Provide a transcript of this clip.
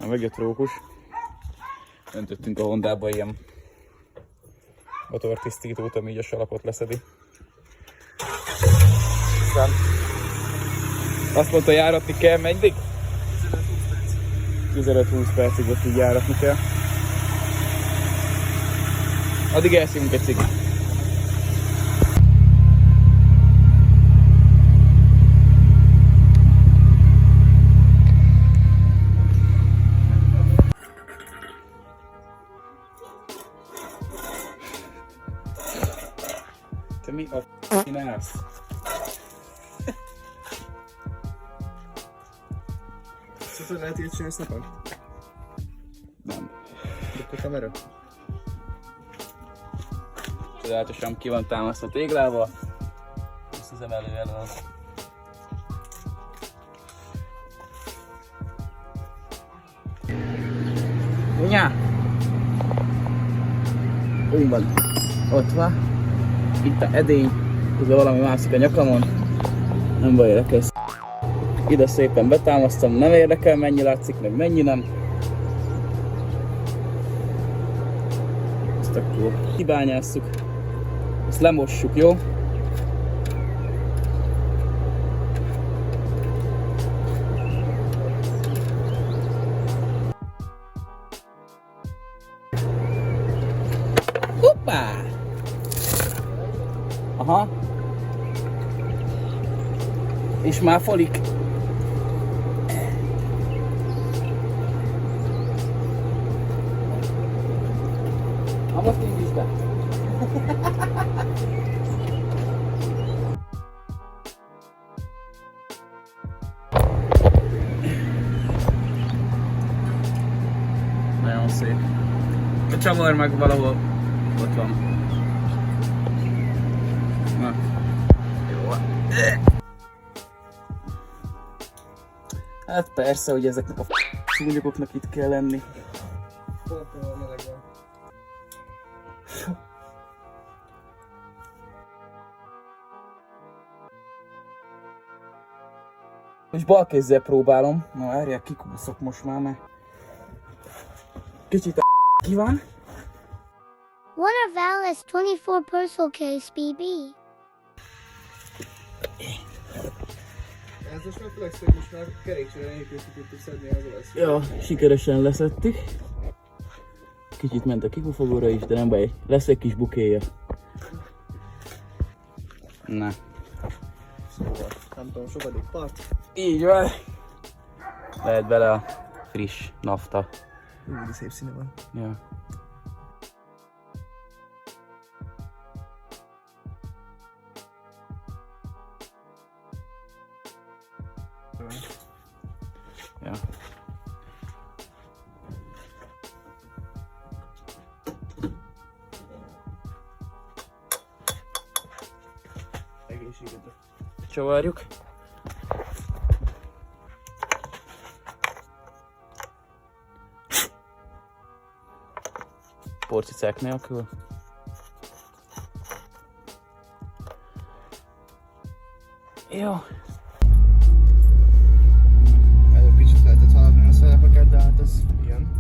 Megjött Rókus. Öntöttünk a Hondába ilyen motortisztítót, ami így a salakot leszedi. Aztán azt mondta, járatni kell, meddig? 15-20 percig ott így járatni kell. Addig elszívunk egy cigit. Te mi a csinálsz? Szóval lehet ilyet csinálsz napon? Nem. De akkor kamera? Csodálatosan ki van támasztva téglával. Ezt az emelő elől. Nyá! Úgy van. Ott van. Itt a edény. Közben valami mászik a nyakamon. Nem baj, érdekel. Ide szépen betámasztom. Nem érdekel, mennyi látszik, meg mennyi nem. Ezt akkor kibányásszuk. Ezt lemossuk, jó? Hoppá! Aha. És már folik. Most indítsd be. Nagyon szép. A csavar meg valahol ott van. Na. Jó. Hát persze, hogy ezeknek a szúnyogoknak itt kell lenni. Pont a meleg van. És bal kézzel próbálom. Na várjál, kikúszok most már, mert kicsit a ki van. What a Valis 24 Purcell case BB. Ez most már flex, hogy most már kerékcsere nélkül ki tudtuk szedni az olasz. Ja, sikeresen leszettük. Kicsit ment a kikufogóra is, de nem baj, lesz egy kis bukéja. Na. Szóval, nem tudom, sokadik part. Így van. Lehet bele a friss nafta. De szép színe van. Ja. Ja. Egészségetek. Csavarjuk. Porcicák nélkül. Jó. Előbb kicsit lehetett haladni a szerepeket, de hát ez ilyen.